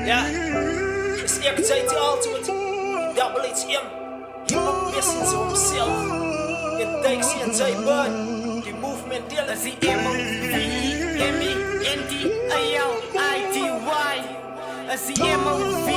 Ja, is Archetype the ultimate. Double HM. Hip-hop missing to himself. In thanks to J-Bud. The movement dealer. As the M-O-V-M-E-N-D-A-L-I-T-Y. As the M-O-V-M-E-N-D-A-L-I-T-Y.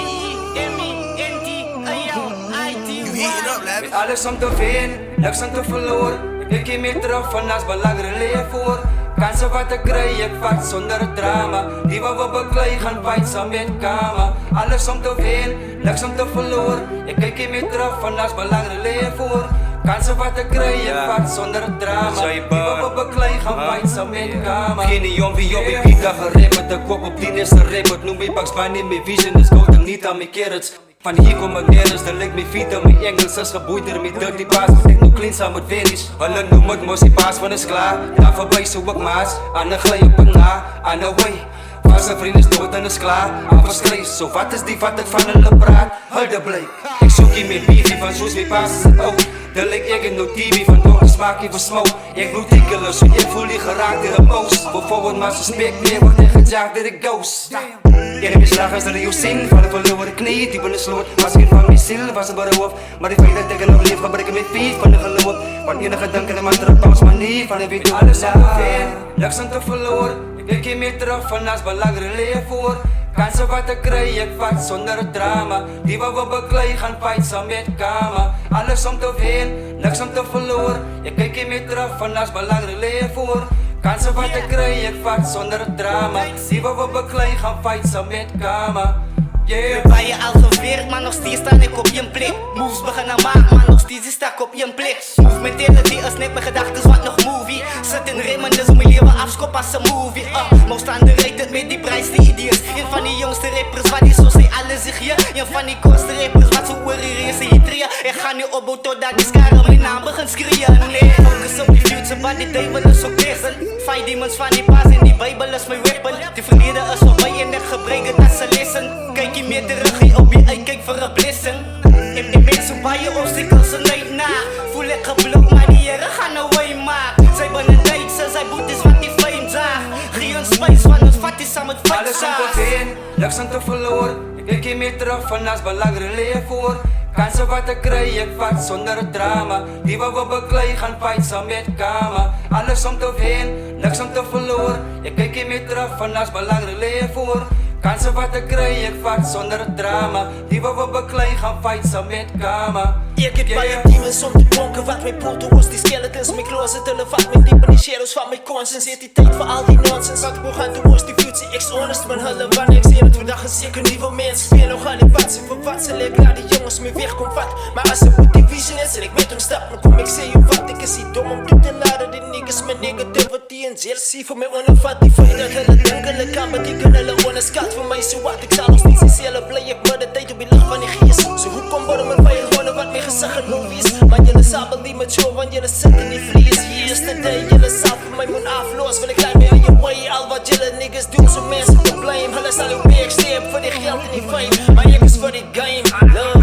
Met alles om te winnen, niks om te verloren. Ik keer meer terug van als belangrijk leven voor. Kansen wat ik krijg, ik vat zonder drama. Die wat we bekleed gaan fight samen met kama. Alles om te winnen, niks om te verloren. Ik kijk hier meer terug van als belangrijk leven voor. Kansen wat ik krijg, ik vat zonder drama. Die wat we bekleed gaan fight samen met kama. Geen jong wie op ik niet geremd. De kop op die is geremd. Noem me Bugs Bunny, mijn vision is goud en niet aan mijn carrots. Van hier kom ik nergens, dan lijkt mijn feet en mijn Engels is geboeid door mijn dirty paas. Ik nu clean samen met Venus. Hulle noem het mos, die paas van is klaar. Daar voorbij zo ik maas, aan de glij op een na, aan de way. Van zijn vriend is dood en is klaar, aan verschreef. Zo wat is die wat ik van hulle praat? Hulde blij. Ik zoek hier met beefie van zoals mijn paas is het ook. Dan lijk ik in no TV van door de smaak van smoke. Ik bloed dikkelen, zo ik voel die geraakt in de post. Bijvoorbeeld maar zo spek meer, wordt echt gejaagd door de ghost. Ik heb je slag als de zin, vallen van over de knie, diep in de sloot. Was ik van mijn ziel, was het bij de hoofd. Maar ik weet dat ik nog leef, gebruik ik mijn feet van de geloof. Van enige dank en de man terug, pas maar niet van de video. Alles aan de ver, niks aan te verloren. Ik keer meer terug van als belangrijk leven voor. Kansen wat ik krijg, ik vat zonder drama. Die wat we bekleed gaan fight samen met kama. Alles om te winnen, niks om te verloren. Ik kijk hier meer terug van als belangrijk leven voor. Kansen wat ik krijg, ik vat zonder drama. Die wat we bekleed gaan fight samen met kama. Yeah. Bij je al geweerd, maar nog steeds sta ik op je plek. Moves beginnen maken, maar nog steeds sta ik op je plek. Movementality is net mijn gedachtes, wat nog movie. Zit in remmen, dus mijn leven afskop als een movie. Most underrated met die prijs, die ideeën. Een van die jongste rappers, wat die zo zei alles zich hier. Een van die kortste rappers, wat zo oor die race hier tree. Ik ga nu opbouwen totdat die skaren mijn naam begint schreeuwen. Nee, focus op die future, wat die table is ook tegen. Fight demons van die paas en die Bijbel is mijn weapon. Die verleden is voorbij en ik gebruik het als een lessen. Kijk je meer terug, je op je ei, kijk voor een blessing. Ik ben zo bij je obstacles en niet na. Voel ik geblokt, maar die heren gaan away maar. Zij ben een Duitse, zij boet is wat die fame zaag. Geen ons space van ons vat is samen het alles om te winnen, niks om te verloren. Ik keer meer terug van als belangrijk leven voor. Kansen wat ik krijg, ik vat zonder drama. Die wat we bekleed gaan fight samen met kama. Alles om te winnen, niks om te verloren. Ik kijk hier meer terug van als belangrijk leven voor. Kansen wat ik krijg, ik vat zonder drama. Die wat we bekleed gaan fight samen met kama. Ik heb bij je demons om te bonken. Wat mijn poten was, die skeletons, mijn closet. Hulle vat mijn diep in die shadows van mijn conscience. Eet die tijd voor al die nonsense. Wat ik wil gaan towards die future, ik honest man. Hulle wanneer ik zie het vandaag is ik een nieuwe mens. Speel nog aan die pad, ze verwatsen. Ik laat die jongens me weg kom vat. Maar als er goed die vision is en ik met hem stap, dan kom ik zeggen wat. Ik is niet dom om toe te laden. Die niggas met negativity en jealousy voor mij onafvat. Die feit dat hulle denken, hulle kan betekenen hulle onderschat. Voor mij zo wat, ik zal nog steeds in cellen blij. Ik word de tijd op die lucht van die geest. Zo hoe kom worden mijn vijand wonen wat meer gezegd en movies. Maar jullie sabel niet mature, want jullie zitten in die vlies. Yesterday, jullie zal voor mij moet afloos. Wil ik lijf mee aan je way, al wat jullie niggas doen. Zo mensen te blame, hulle zal ook meer sterven voor die geld en die fame. Maar ik is voor die game, love.